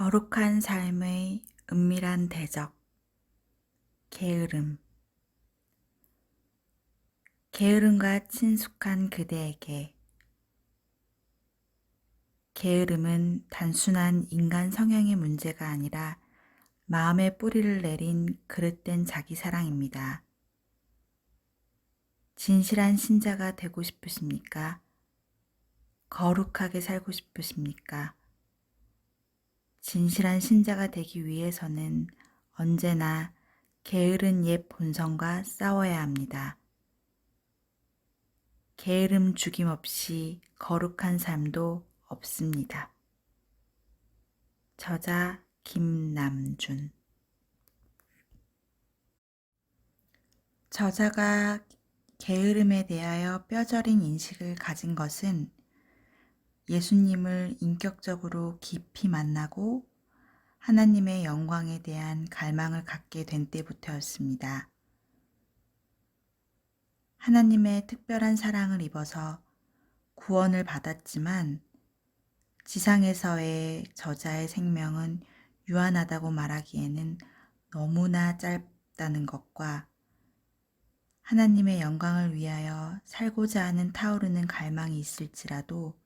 거룩한 삶의 은밀한 대적, 게으름. 게으름과 친숙한 그대에게 게으름은 단순한 인간 성향의 문제가 아니라 마음의 뿌리를 내린 그릇된 자기 사랑입니다. 진실한 신자가 되고 싶으십니까? 거룩하게 살고 싶으십니까? 진실한 신자가 되기 위해서는 언제나 게으른 옛 본성과 싸워야 합니다. 게으름 죽임 없이 거룩한 삶도 없습니다. 저자 김남준. 저자가 게으름에 대하여 뼈저린 인식을 가진 것은 예수님을 인격적으로 깊이 만나고 하나님의 영광에 대한 갈망을 갖게 된 때부터였습니다. 하나님의 특별한 사랑을 입어서 구원을 받았지만 지상에서의 저자의 생명은 유한하다고 말하기에는 너무나 짧다는 것과 하나님의 영광을 위하여 살고자 하는 타오르는 갈망이 있을지라도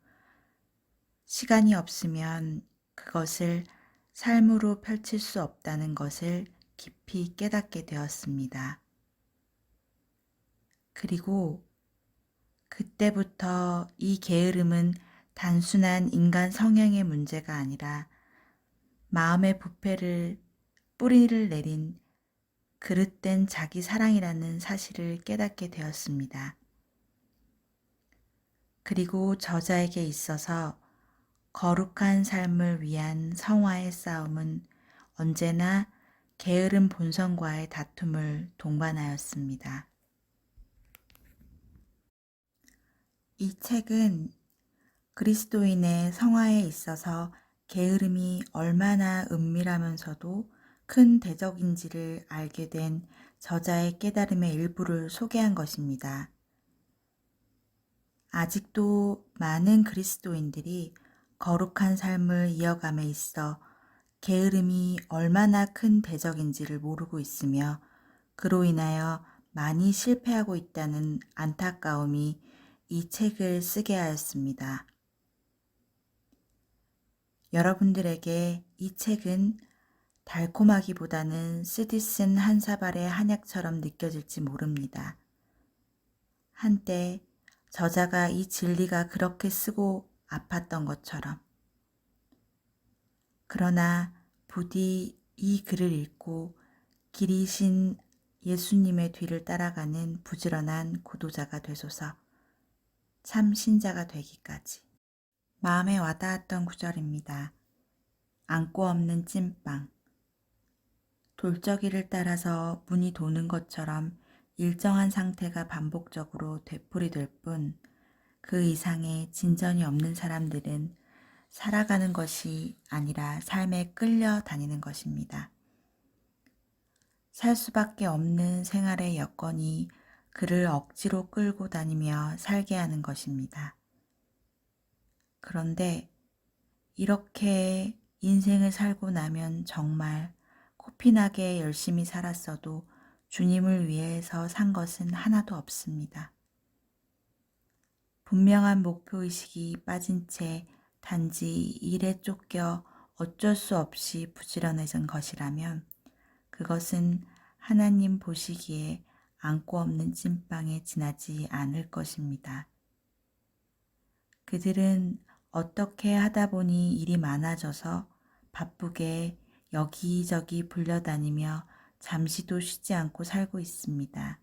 시간이 없으면 그것을 삶으로 펼칠 수 없다는 것을 깊이 깨닫게 되었습니다. 그리고 그때부터 이 게으름은 단순한 인간 성향의 문제가 아니라 마음의 부패를 뿌리를 내린 그릇된 자기 사랑이라는 사실을 깨닫게 되었습니다. 그리고 저자에게 있어서 거룩한 삶을 위한 성화의 싸움은 언제나 게으른 본성과의 다툼을 동반하였습니다. 이 책은 그리스도인의 성화에 있어서 게으름이 얼마나 은밀하면서도 큰 대적인지를 알게 된 저자의 깨달음의 일부를 소개한 것입니다. 아직도 많은 그리스도인들이 거룩한 삶을 이어감에 있어 게으름이 얼마나 큰 대적인지를 모르고 있으며 그로 인하여 많이 실패하고 있다는 안타까움이 이 책을 쓰게 하였습니다. 여러분들에게 이 책은 달콤하기보다는 쓰디쓴 한 사발의 한약처럼 느껴질지 모릅니다. 한때 저자가 이 진리가 그렇게 쓰고 아팠던 것처럼. 그러나 부디 이 글을 읽고 길이신 예수님의 뒤를 따라가는 부지런한 구도자가 되소서. 참 신자가 되기까지. 마음에 와닿았던 구절입니다. 안고 없는 찐빵. 돌저기를 따라서 문이 도는 것처럼 일정한 상태가 반복적으로 되풀이될 뿐 그 이상의 진전이 없는 사람들은 살아가는 것이 아니라 삶에 끌려다니는 것입니다. 살 수밖에 없는 생활의 여건이 그를 억지로 끌고 다니며 살게 하는 것입니다. 그런데 이렇게 인생을 살고 나면 정말 코피나게 열심히 살았어도 주님을 위해서 산 것은 하나도 없습니다. 분명한 목표의식이 빠진 채 단지 일에 쫓겨 어쩔 수 없이 부지런해진 것이라면 그것은 하나님 보시기에 안고 없는 찐빵에 지나지 않을 것입니다. 그들은 어떻게 하다 보니 일이 많아져서 바쁘게 여기저기 불려다니며 잠시도 쉬지 않고 살고 있습니다.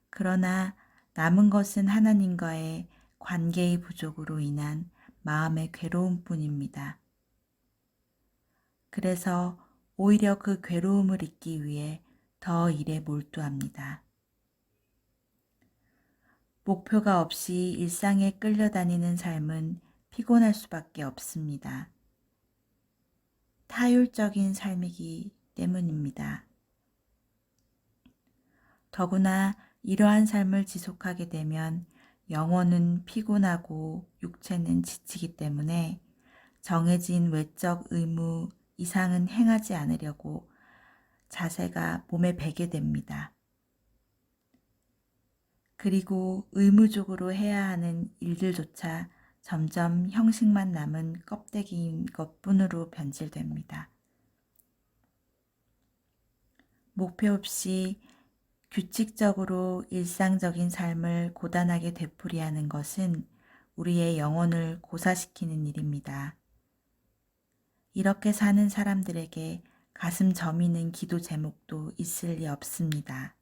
그러나 남은 것은 하나님과의 관계의 부족으로 인한 마음의 괴로움뿐입니다. 그래서 오히려 그 괴로움을 잊기 위해 더 일에 몰두합니다. 목표가 없이 일상에 끌려다니는 삶은 피곤할 수밖에 없습니다. 타율적인 삶이기 때문입니다. 더구나 이러한 삶을 지속하게 되면 영혼은 피곤하고 육체는 지치기 때문에 정해진 외적 의무 이상은 행하지 않으려고 자세가 몸에 배게 됩니다. 그리고 의무적으로 해야 하는 일들조차 점점 형식만 남은 껍데기인 것뿐으로 변질됩니다. 목표 없이 규칙적으로 일상적인 삶을 고단하게 되풀이하는 것은 우리의 영혼을 고사시키는 일입니다. 이렇게 사는 사람들에게 가슴 저미는 기도 제목도 있을 리 없습니다.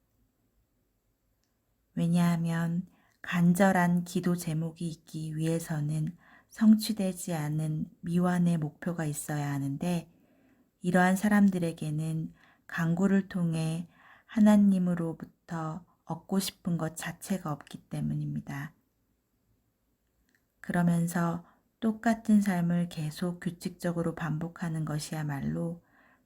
왜냐하면 간절한 기도 제목이 있기 위해서는 성취되지 않은 미완의 목표가 있어야 하는데, 이러한 사람들에게는 간구를 통해 하나님으로부터 얻고 싶은 것 자체가 없기 때문입니다. 그러면서 똑같은 삶을 계속 규칙적으로 반복하는 것이야말로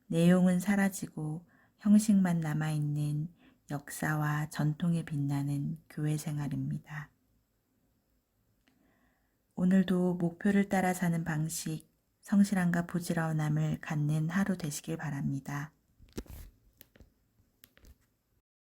내용은 사라지고 형식만 남아있는 역사와 전통에 빛나는 교회 생활입니다. 오늘도 목표를 따라 사는 방식, 성실함과 부지런함을 갖는 하루 되시길 바랍니다.